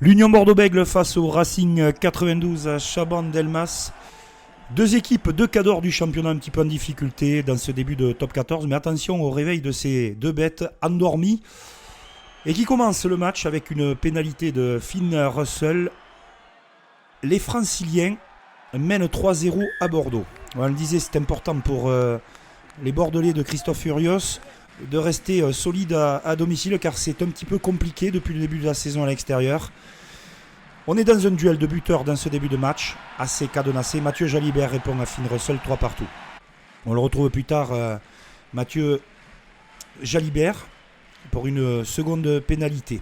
L'Union Bordeaux-Bègles face au Racing 92 à Chabannes-Delmas. Deux équipes, deux cadors du championnat un petit peu en difficulté dans ce début de top 14. Mais attention au réveil de ces deux bêtes endormies. Et qui commence le match avec une pénalité de Finn Russell. Les Franciliens mènent 3-0 à Bordeaux. On le disait, c'est important pour les Bordelais de Christophe Furios de rester solide à domicile, car c'est un petit peu compliqué depuis le début de la saison à l'extérieur. On est dans un duel de buteurs dans ce début de match, assez cadenassé. Mathieu Jalibert répond à Finn Russell, 3 partout. On le retrouve plus tard, Mathieu Jalibert, pour une seconde pénalité.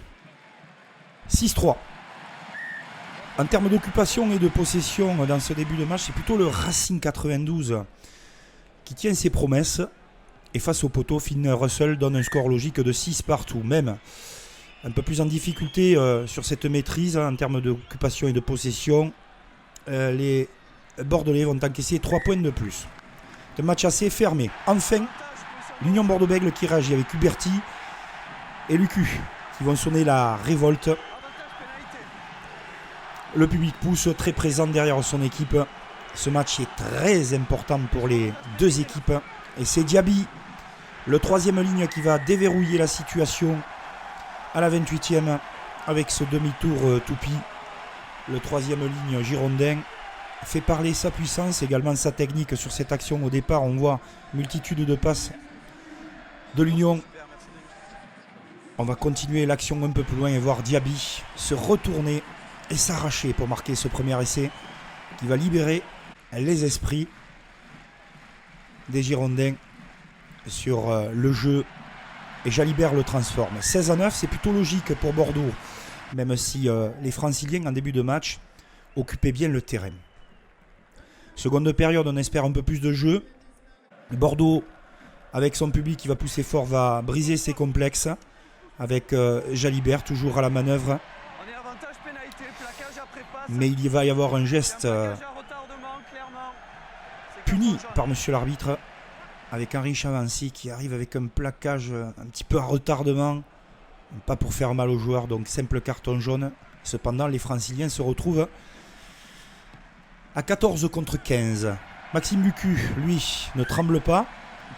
6-3. En termes d'occupation et de possession dans ce début de match, c'est plutôt le Racing 92 qui tient ses promesses. Et face au poteau, Finn Russell donne un score logique de 6 partout. Même un peu plus en difficulté sur cette maîtrise en termes d'occupation et de possession. Les Bordelais vont encaisser 3 points de plus. C'est un match assez fermé. Enfin, l'Union Bordeaux-Bègles qui réagit avec Huberti et Lucu qui vont sonner la révolte. Le public pousse, très présent derrière son équipe. Ce match est très important pour les deux équipes. Et c'est Diaby, le troisième ligne, qui va déverrouiller la situation à la 28e avec ce demi-tour toupie. Le troisième ligne girondin fait parler sa puissance, également sa technique sur cette action. Au départ, on voit multitude de passes de l'Union. On va continuer l'action un peu plus loin et voir Diaby se retourner et s'arracher pour marquer ce premier essai qui va libérer les esprits des Girondins sur le jeu, et Jalibert le transforme. 16-9, c'est plutôt logique pour Bordeaux, même si les Franciliens en début de match occupaient bien le terrain. Seconde période, on espère un peu plus de jeu. Bordeaux, avec son public qui va pousser fort, va briser ses complexes avec Jalibert toujours à la manœuvre. Mais il va y avoir un geste puni par monsieur l'arbitre, avec Henri Chavancy qui arrive avec un plaquage un petit peu à retardement, pas pour faire mal aux joueurs, donc simple carton jaune. Cependant, les Franciliens se retrouvent à 14 contre 15. Maxime Lucu, lui, ne tremble pas,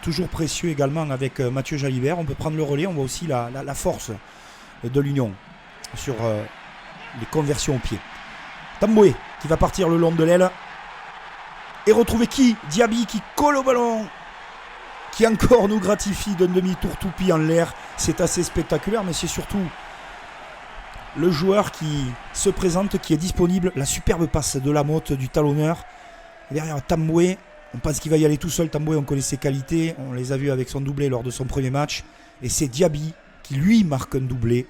toujours précieux également avec Mathieu Jalibert. On peut prendre le relais, on voit aussi la force de l'Union sur les conversions au pied. Tamboué qui va partir le long de l'aile et retrouver qui? Diaby qui colle au ballon, qui encore nous gratifie d'un demi-tour toupie en l'air. C'est assez spectaculaire, mais c'est surtout le joueur qui se présente, qui est disponible. La superbe passe de Lamotte, du talonneur. Et derrière Tamboué, on pense qu'il va y aller tout seul. Tamboué, on connaît ses qualités, on les a vus avec son doublé lors de son premier match. Et c'est Diaby qui lui marque un doublé.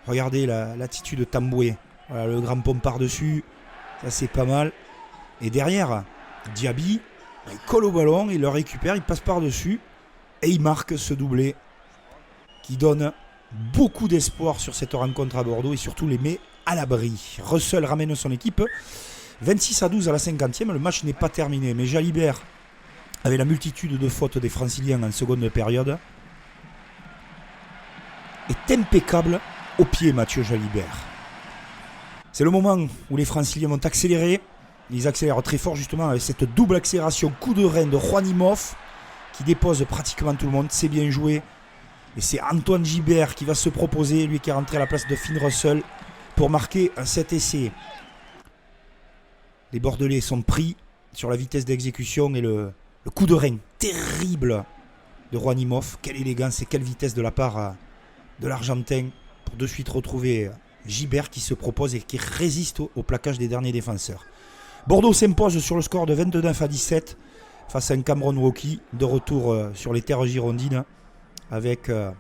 Regardez l'attitude de Tamboué. Voilà, le grand pont par-dessus, ça c'est pas mal. Et derrière, Diaby, il colle au ballon, il le récupère, il passe par-dessus et il marque ce doublé qui donne beaucoup d'espoir sur cette rencontre à Bordeaux et surtout les met à l'abri. Russell ramène son équipe 26-12 à la 50e. Le match n'est pas terminé, mais Jalibert, avec la multitude de fautes des Franciliens en seconde période, est impeccable au pied. Mathieu Jalibert, c'est le moment où les Franciliens vont accélérer. Ils accélèrent très fort justement avec cette double accélération coup de rein de Juanimov qui dépose pratiquement tout le monde. C'est bien joué. Et c'est Antoine Gibert qui va se proposer, lui qui est rentré à la place de Finn Russell, pour marquer cet essai. Les Bordelais sont pris sur la vitesse d'exécution et le coup de rein terrible de Juanimov. Quelle élégance et quelle vitesse de la part de l'Argentin pour de suite retrouver Gibert qui se propose et qui résiste au plaquage des derniers défenseurs. Bordeaux s'impose sur le score de 29-17 face à un Cameron Woki de retour sur les terres girondines avec ce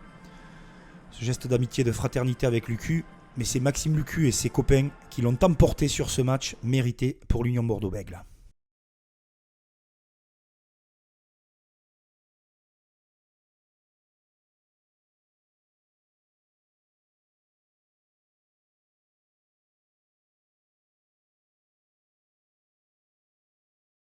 geste d'amitié, de fraternité avec Lucu. Mais c'est Maxime Lucu et ses copains qui l'ont emporté sur ce match mérité pour l'Union Bordeaux-Bègles.